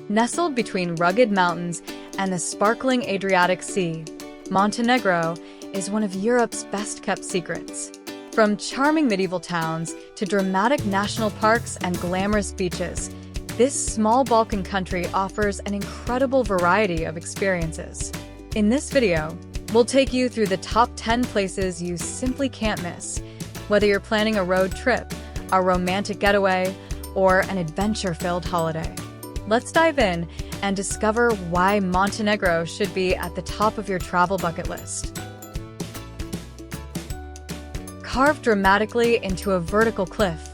Nestled between rugged mountains and the sparkling Adriatic Sea, Montenegro is one of Europe's best-kept secrets. From charming medieval towns to dramatic national parks and glamorous beaches, this small Balkan country offers an incredible variety of experiences. In this video, we'll take you through the top 10 places you simply can't miss. Whether you're planning a road trip, a romantic getaway, or an adventure-filled holiday. Let's dive in and discover why Montenegro should be at the top of your travel bucket list. Carved dramatically into a vertical cliff,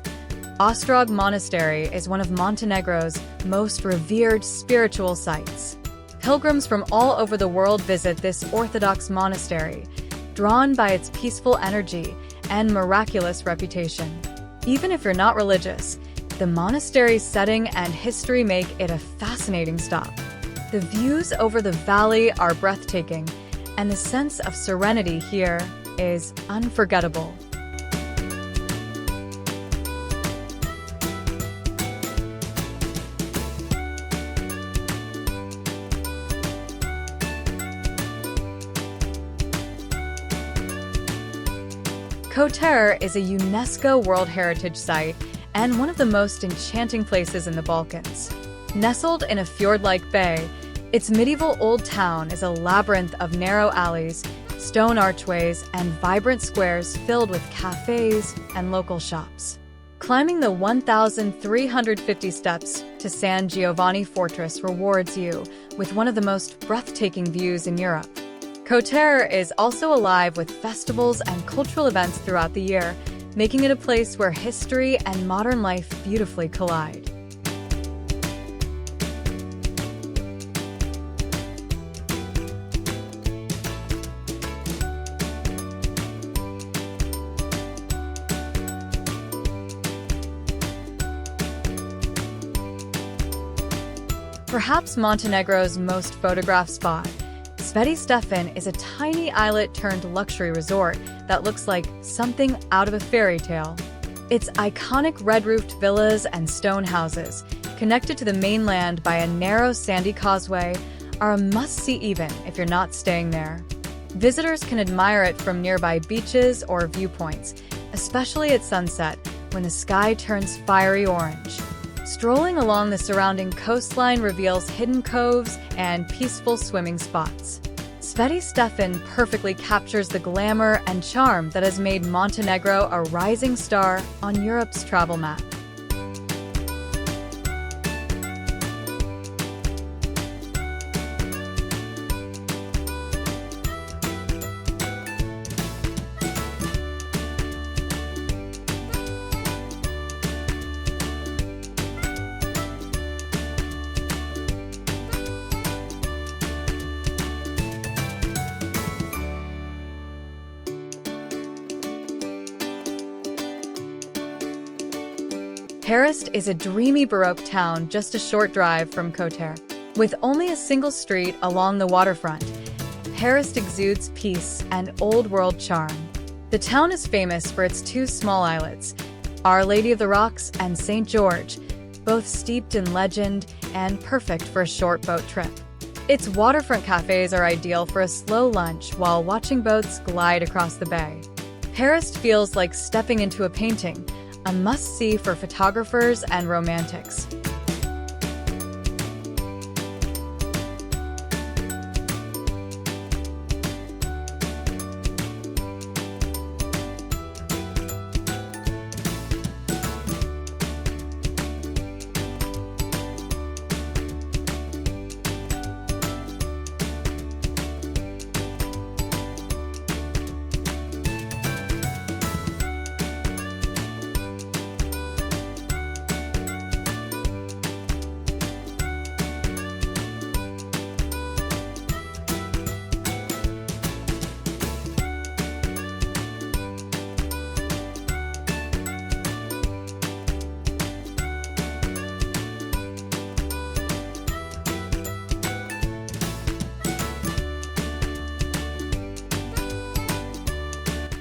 Ostrog Monastery is one of Montenegro's most revered spiritual sites. Pilgrims from all over the world visit this Orthodox monastery, drawn by its peaceful energy and miraculous reputation. Even if you're not religious, the monastery's setting and history make it a fascinating stop. The views over the valley are breathtaking, and the sense of serenity here is unforgettable. Kotor is a UNESCO World Heritage Site and one of the most enchanting places in the Balkans. Nestled in a fjord-like bay, its medieval old town is a labyrinth of narrow alleys, stone archways, and vibrant squares filled with cafes and local shops. Climbing the 1,350 steps to San Giovanni Fortress rewards you with one of the most breathtaking views in Europe. Kotor is also alive with festivals and cultural events throughout the year, making it a place where history and modern life beautifully collide. Perhaps Montenegro's most photographed spot, Sveti Stefan is a tiny islet turned luxury resort that looks like something out of a fairy tale. Its iconic red-roofed villas and stone houses, connected to the mainland by a narrow sandy causeway, are a must-see even if you're not staying there. Visitors can admire it from nearby beaches or viewpoints, especially at sunset when the sky turns fiery orange. Strolling along the surrounding coastline reveals hidden coves and peaceful swimming spots. Sveti Stefan perfectly captures the glamour and charm that has made Montenegro a rising star on Europe's travel map. Perast is a dreamy Baroque town just a short drive from Kotor. With only a single street along the waterfront, Perast exudes peace and old-world charm. The town is famous for its two small islets, Our Lady of the Rocks and St. George, both steeped in legend and perfect for a short boat trip. Its waterfront cafes are ideal for a slow lunch while watching boats glide across the bay. Perast feels like stepping into a painting, a must-see for photographers and romantics.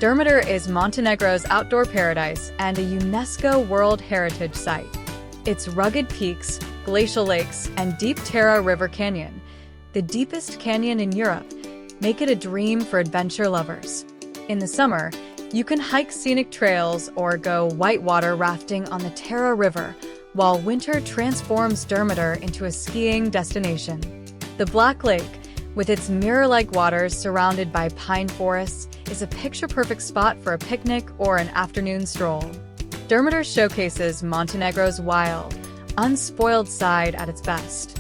Durmitor is Montenegro's outdoor paradise and a UNESCO World Heritage Site. Its rugged peaks, glacial lakes, and deep Tara River Canyon, the deepest canyon in Europe, make it a dream for adventure lovers. In the summer, you can hike scenic trails or go whitewater rafting on the Tara River, while winter transforms Durmitor into a skiing destination. The Black Lake, with its mirror-like waters surrounded by pine forests, is a picture-perfect spot for a picnic or an afternoon stroll. Durmitor showcases Montenegro's wild, unspoiled side at its best.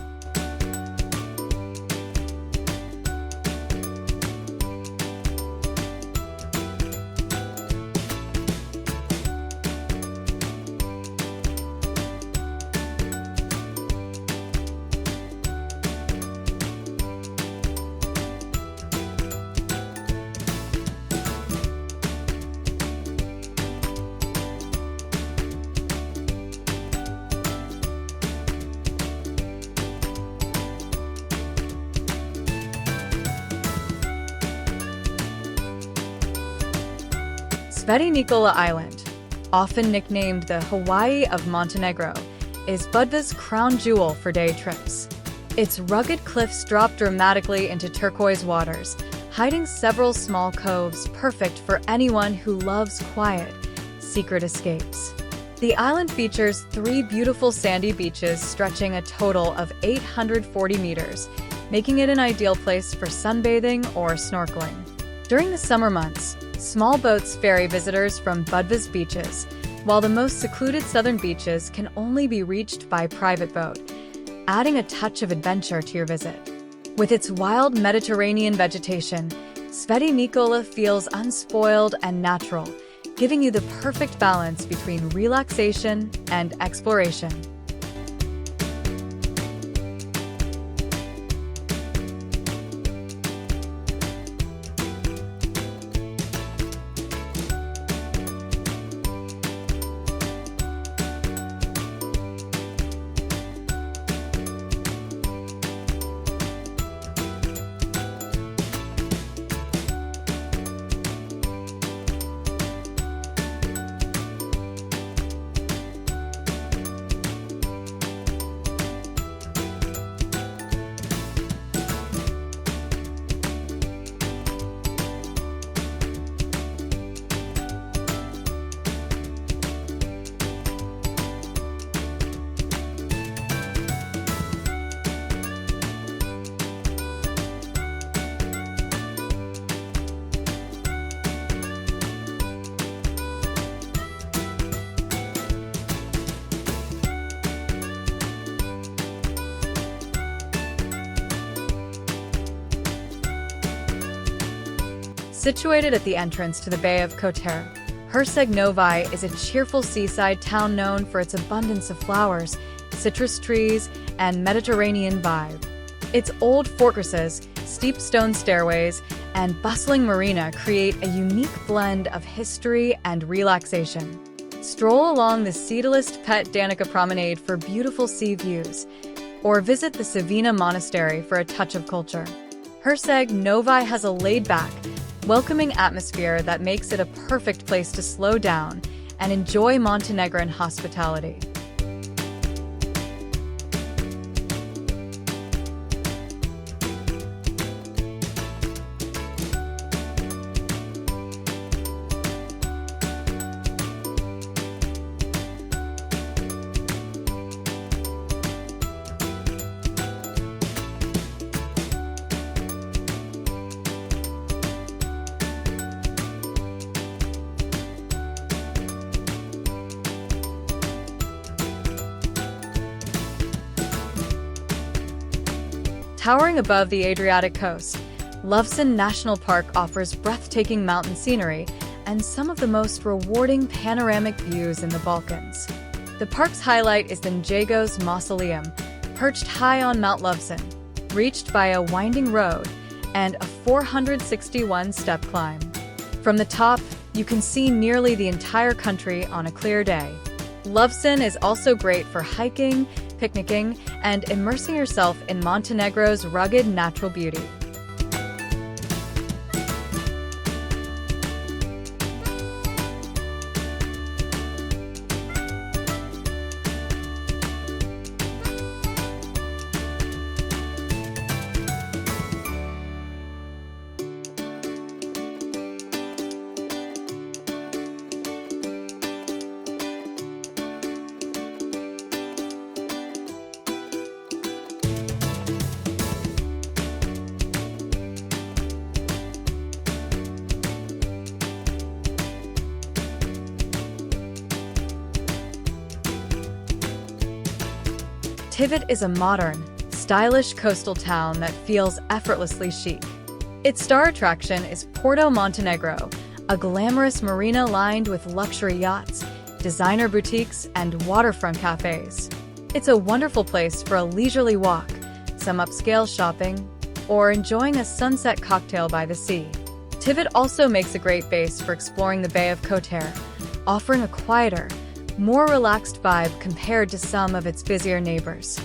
Sveti Nikola Island, often nicknamed the Hawaii of Montenegro, is Budva's crown jewel for day trips. Its rugged cliffs drop dramatically into turquoise waters, hiding several small coves perfect for anyone who loves quiet, secret escapes. The island features 3 beautiful sandy beaches stretching a total of 840 meters, making it an ideal place for sunbathing or snorkeling. During the summer months, small boats ferry visitors from Budva's beaches, while the most secluded southern beaches can only be reached by private boat, adding a touch of adventure to your visit. With its wild Mediterranean vegetation, Sveti Nikola feels unspoiled and natural, giving you the perfect balance between relaxation and exploration. Situated at the entrance to the Bay of Kotor, Herceg Novi is a cheerful seaside town known for its abundance of flowers, citrus trees, and Mediterranean vibe. Its old fortresses, steep stone stairways, and bustling marina create a unique blend of history and relaxation. Stroll along the Seedalist Pet Danica Promenade for beautiful sea views, or visit the Savina Monastery for a touch of culture. Herceg Novi has a laid-back, welcoming atmosphere that makes it a perfect place to slow down and enjoy Montenegrin hospitality. Towering above the Adriatic coast, Lovćen National Park offers breathtaking mountain scenery and some of the most rewarding panoramic views in the Balkans. The park's highlight is the Njegoš Mausoleum, perched high on Mount Lovćen, reached by a winding road and a 461-step climb. From the top, you can see nearly the entire country on a clear day. Lovćen is also great for hiking, picnicking, and immersing yourself in Montenegro's rugged natural beauty. Tivat is a modern, stylish coastal town that feels effortlessly chic. Its star attraction is Porto Montenegro, a glamorous marina lined with luxury yachts, designer boutiques, and waterfront cafes. It's a wonderful place for a leisurely walk, some upscale shopping, or enjoying a sunset cocktail by the sea. Tivat also makes a great base for exploring the Bay of Kotor, offering a quieter, more relaxed vibe compared to some of its busier neighbors.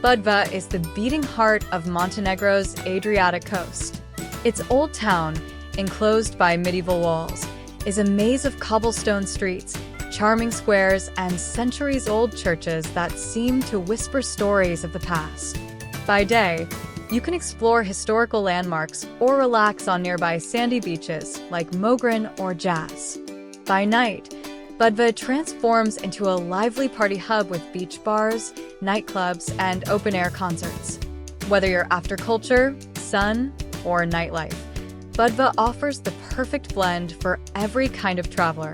Budva is the beating heart of Montenegro's Adriatic coast. Its old town, enclosed by medieval walls, is a maze of cobblestone streets, charming squares, and centuries-old churches that seem to whisper stories of the past. By day, you can explore historical landmarks or relax on nearby sandy beaches like Mogren or Jazz. By night, Budva transforms into a lively party hub with beach bars, nightclubs, and open-air concerts. Whether you're after culture, sun, or nightlife, Budva offers the perfect blend for every kind of traveler.